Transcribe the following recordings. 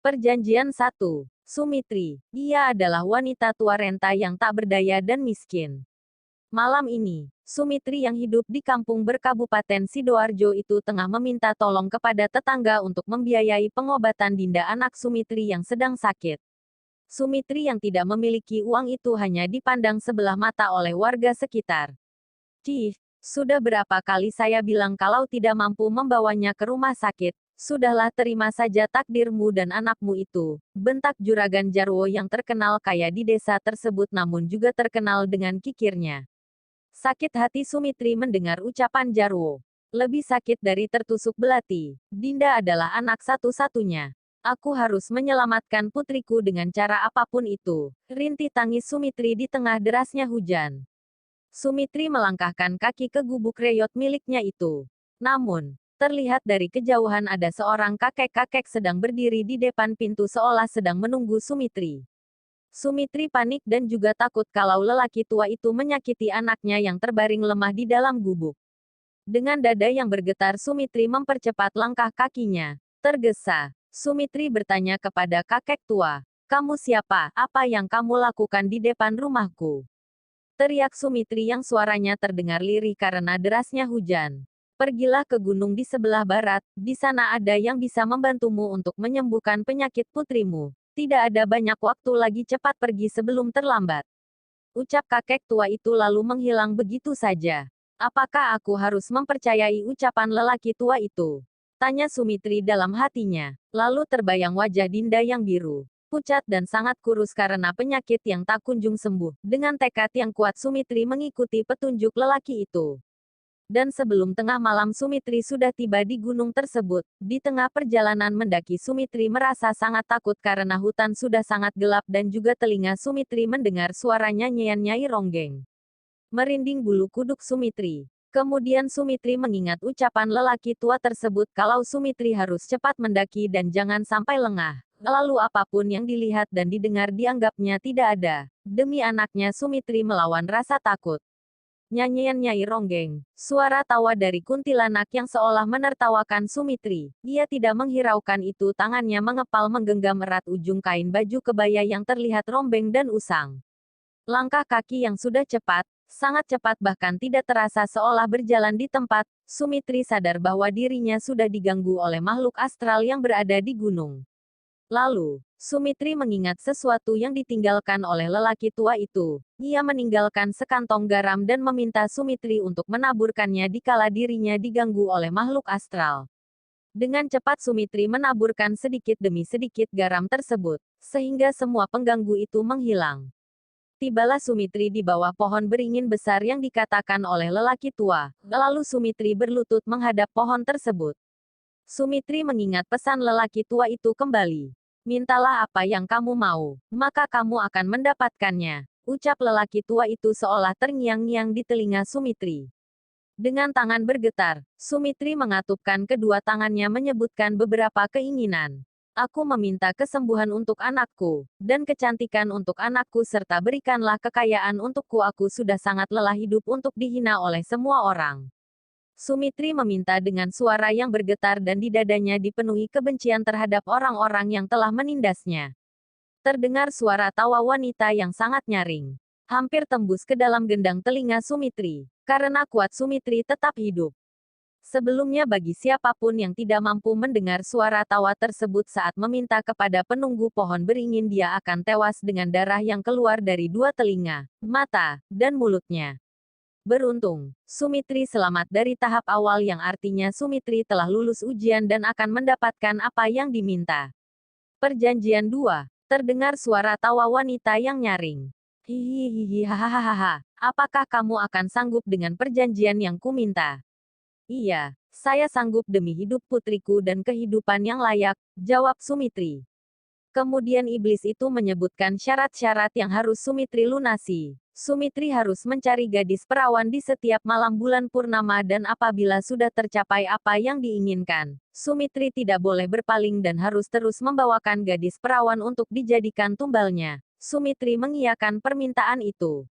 Perjanjian 1. Sumitri. Ia adalah wanita tua renta yang tak berdaya dan miskin. Malam ini, Sumitri yang hidup di kampung berkabupaten Sidoarjo itu tengah meminta tolong kepada tetangga untuk membiayai pengobatan Dinda anak Sumitri yang sedang sakit. Sumitri yang tidak memiliki uang itu hanya dipandang sebelah mata oleh warga sekitar. Cih, sudah berapa kali saya bilang kalau tidak mampu membawanya ke rumah sakit. Sudahlah, terima saja takdirmu dan anakmu itu, bentak Juragan Jarwo yang terkenal kaya di desa tersebut namun juga terkenal dengan kikirnya. Sakit hati Sumitri mendengar ucapan Jarwo. Lebih sakit dari tertusuk belati. Dinda adalah anak satu-satunya. Aku harus menyelamatkan putriku dengan cara apapun itu. Rintih tangis Sumitri di tengah derasnya hujan. Sumitri melangkahkan kaki ke gubuk reyot miliknya itu. Namun, terlihat dari kejauhan ada seorang kakek-kakek sedang berdiri di depan pintu seolah sedang menunggu Sumitri. Sumitri panik dan juga takut kalau lelaki tua itu menyakiti anaknya yang terbaring lemah di dalam gubuk. Dengan dada yang bergetar Sumitri mempercepat langkah kakinya. Tergesa, Sumitri bertanya kepada kakek tua, "Kamu siapa? Apa yang kamu lakukan di depan rumahku?" Teriak Sumitri yang suaranya terdengar lirih karena derasnya hujan. "Pergilah ke gunung di sebelah barat, di sana ada yang bisa membantumu untuk menyembuhkan penyakit putrimu. Tidak ada banyak waktu lagi, cepat pergi sebelum terlambat." Ucap kakek tua itu lalu menghilang begitu saja. Apakah aku harus mempercayai ucapan lelaki tua itu? Tanya Sumitri dalam hatinya. Lalu terbayang wajah Dinda yang biru, pucat dan sangat kurus karena penyakit yang tak kunjung sembuh. Dengan tekad yang kuat Sumitri mengikuti petunjuk lelaki itu. Dan sebelum tengah malam Sumitri sudah tiba di gunung tersebut. Di tengah perjalanan mendaki Sumitri merasa sangat takut karena hutan sudah sangat gelap dan juga telinga Sumitri mendengar suara nyanyian Nyai Ronggeng. Merinding bulu kuduk Sumitri. Kemudian Sumitri mengingat ucapan lelaki tua tersebut kalau Sumitri harus cepat mendaki dan jangan sampai lengah. Lalu apapun yang dilihat dan didengar dianggapnya tidak ada. Demi anaknya Sumitri melawan rasa takut. Nyanyian Nyai Ronggeng. Suara tawa dari kuntilanak yang seolah menertawakan Sumitri. Ia tidak menghiraukan itu, tangannya mengepal menggenggam erat ujung kain baju kebaya yang terlihat rombeng dan usang. Langkah kaki yang sudah cepat, sangat cepat bahkan tidak terasa seolah berjalan di tempat, Sumitri sadar bahwa dirinya sudah diganggu oleh makhluk astral yang berada di gunung. Lalu, Sumitri mengingat sesuatu yang ditinggalkan oleh lelaki tua itu. Ia meninggalkan sekantong garam dan meminta Sumitri untuk menaburkannya dikala dirinya diganggu oleh makhluk astral. Dengan cepat Sumitri menaburkan sedikit demi sedikit garam tersebut, sehingga semua pengganggu itu menghilang. Tibalah Sumitri di bawah pohon beringin besar yang dikatakan oleh lelaki tua. Lalu Sumitri berlutut menghadap pohon tersebut. Sumitri mengingat pesan lelaki tua itu kembali. "Mintalah apa yang kamu mau, maka kamu akan mendapatkannya," ucap lelaki tua itu seolah terngiang-ngiang di telinga Sumitri. Dengan tangan bergetar, Sumitri mengatupkan kedua tangannya menyebutkan beberapa keinginan. "Aku meminta kesembuhan untuk anakku, dan kecantikan untuk anakku serta berikanlah kekayaan untukku. Aku sudah sangat lelah hidup untuk dihina oleh semua orang." Sumitri meminta dengan suara yang bergetar dan di dadanya dipenuhi kebencian terhadap orang-orang yang telah menindasnya. Terdengar suara tawa wanita yang sangat nyaring. Hampir tembus ke dalam gendang telinga Sumitri. Karena kuat Sumitri tetap hidup. Sebelumnya bagi siapapun yang tidak mampu mendengar suara tawa tersebut saat meminta kepada penunggu pohon beringin dia akan tewas dengan darah yang keluar dari dua telinga, mata, dan mulutnya. Beruntung, Sumitri selamat dari tahap awal yang artinya Sumitri telah lulus ujian dan akan mendapatkan apa yang diminta. Perjanjian 2. Terdengar suara tawa wanita yang nyaring. "Hihihihi hahaha. Apakah kamu akan sanggup dengan perjanjian yang kuminta?" "Iya, saya sanggup demi hidup putriku dan kehidupan yang layak," jawab Sumitri. Kemudian iblis itu menyebutkan syarat-syarat yang harus Sumitri lunasi. Sumitri harus mencari gadis perawan di setiap malam bulan purnama dan apabila sudah tercapai apa yang diinginkan, Sumitri tidak boleh berpaling dan harus terus membawakan gadis perawan untuk dijadikan tumbalnya. Sumitri mengiyakan permintaan itu.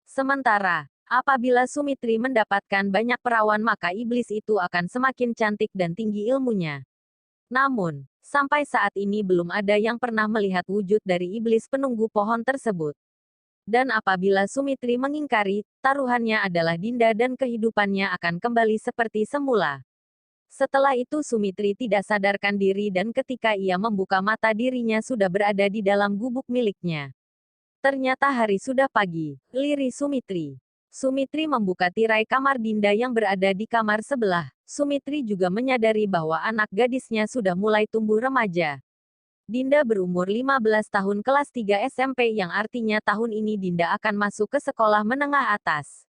Sementara, apabila Sumitri mendapatkan banyak perawan maka iblis itu akan semakin cantik dan tinggi ilmunya. Namun, sampai saat ini belum ada yang pernah melihat wujud dari iblis penunggu pohon tersebut. Dan apabila Sumitri mengingkari, taruhannya adalah Dinda dan kehidupannya akan kembali seperti semula. Setelah itu Sumitri tidak sadarkan diri dan ketika ia membuka mata dirinya sudah berada di dalam gubuk miliknya. Ternyata hari sudah pagi, lirih Sumitri. Sumitri membuka tirai kamar Dinda yang berada di kamar sebelah. Sumitri juga menyadari bahwa anak gadisnya sudah mulai tumbuh remaja. Dinda berumur 15 tahun kelas 3 SMP yang artinya tahun ini Dinda akan masuk ke sekolah menengah atas.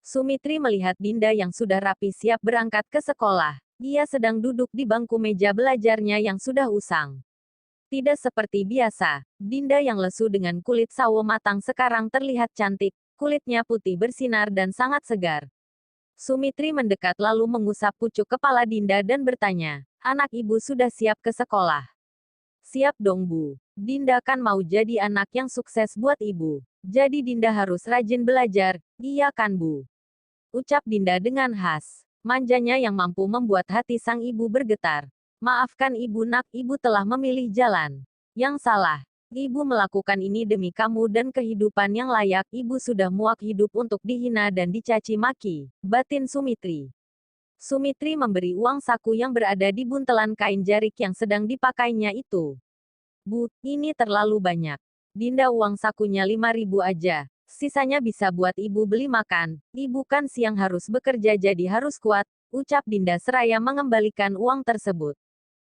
Sumitri melihat Dinda yang sudah rapi siap berangkat ke sekolah. Dia sedang duduk di bangku meja belajarnya yang sudah usang. Tidak seperti biasa, Dinda yang lesu dengan kulit sawo matang sekarang terlihat cantik, kulitnya putih bersinar dan sangat segar. Sumitri mendekat lalu mengusap pucuk kepala Dinda dan bertanya, "Anak ibu sudah siap ke sekolah?" "Siap dong Bu. Dinda kan mau jadi anak yang sukses buat ibu. Jadi Dinda harus rajin belajar, iya kan Bu?" Ucap Dinda dengan khas. Manjanya yang mampu membuat hati sang ibu bergetar. "Maafkan ibu nak, ibu telah memilih jalan yang salah. Ibu melakukan ini demi kamu dan kehidupan yang layak. Ibu sudah muak hidup untuk dihina dan dicaci maki," batin Sumitri. Sumitri memberi uang saku yang berada di buntelan kain jarik yang sedang dipakainya itu. "Bu, ini terlalu banyak. Dinda uang sakunya 5.000 aja. Sisanya bisa buat ibu beli makan. Ibu kan siang harus bekerja jadi harus kuat," ucap Dinda seraya mengembalikan uang tersebut.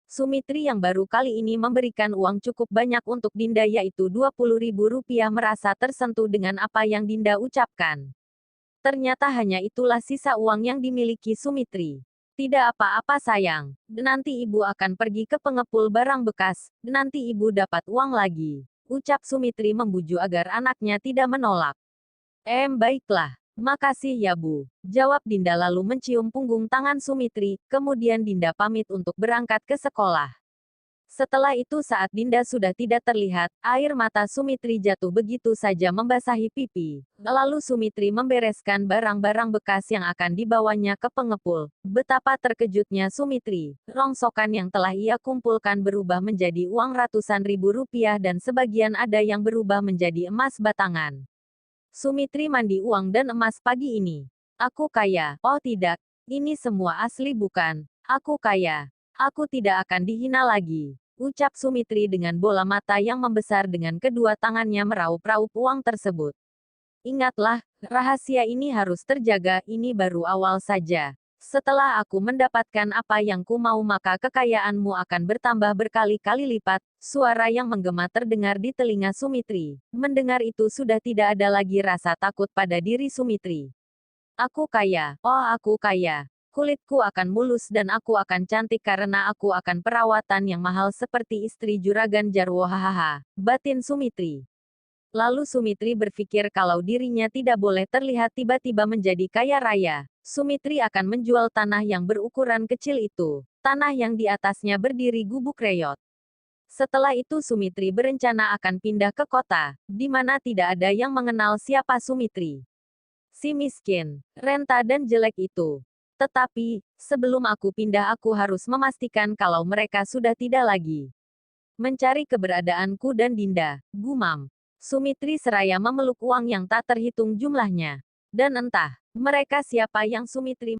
Sumitri yang baru kali ini memberikan uang cukup banyak untuk Dinda yaitu 20.000 rupiah merasa tersentuh dengan apa yang Dinda ucapkan. Ternyata hanya itulah sisa uang yang dimiliki Sumitri. "Tidak apa-apa sayang, nanti ibu akan pergi ke pengepul barang bekas, nanti ibu dapat uang lagi," ucap Sumitri membujuk agar anaknya tidak menolak. Baiklah. Makasih ya Bu," jawab Dinda lalu mencium punggung tangan Sumitri, kemudian Dinda pamit untuk berangkat ke sekolah. Setelah itu saat Dinda sudah tidak terlihat, air mata Sumitri jatuh begitu saja membasahi pipi. Lalu Sumitri membereskan barang-barang bekas yang akan dibawanya ke pengepul. Betapa terkejutnya Sumitri. Rongsokan yang telah ia kumpulkan berubah menjadi uang ratusan ribu rupiah dan sebagian ada yang berubah menjadi emas batangan. Sumitri mandi uang dan emas pagi ini. "Aku kaya." "Oh tidak, ini semua asli bukan? Aku kaya. Aku tidak akan dihina lagi," ucap Sumitri dengan bola mata yang membesar dengan kedua tangannya meraup-raup uang tersebut. "Ingatlah, rahasia ini harus terjaga, ini baru awal saja. Setelah aku mendapatkan apa yang ku mau maka kekayaanmu akan bertambah berkali-kali lipat." Suara yang menggema terdengar di telinga Sumitri. Mendengar itu sudah tidak ada lagi rasa takut pada diri Sumitri. "Aku kaya, oh aku kaya. Kulitku akan mulus dan aku akan cantik karena aku akan perawatan yang mahal seperti istri Juragan Jarwo hahaha," batin Sumitri. Lalu Sumitri berpikir kalau dirinya tidak boleh terlihat tiba-tiba menjadi kaya raya. Sumitri akan menjual tanah yang berukuran kecil itu. Tanah yang di atasnya berdiri gubuk reyot. Setelah itu Sumitri berencana akan pindah ke kota, di mana tidak ada yang mengenal siapa Sumitri. Si miskin, renta dan jelek itu. Tetapi, sebelum aku pindah aku harus memastikan kalau mereka sudah tidak lagi mencari keberadaanku dan Dinda, gumam Sumitri seraya memeluk uang yang tak terhitung jumlahnya. Dan entah, mereka siapa yang Sumitri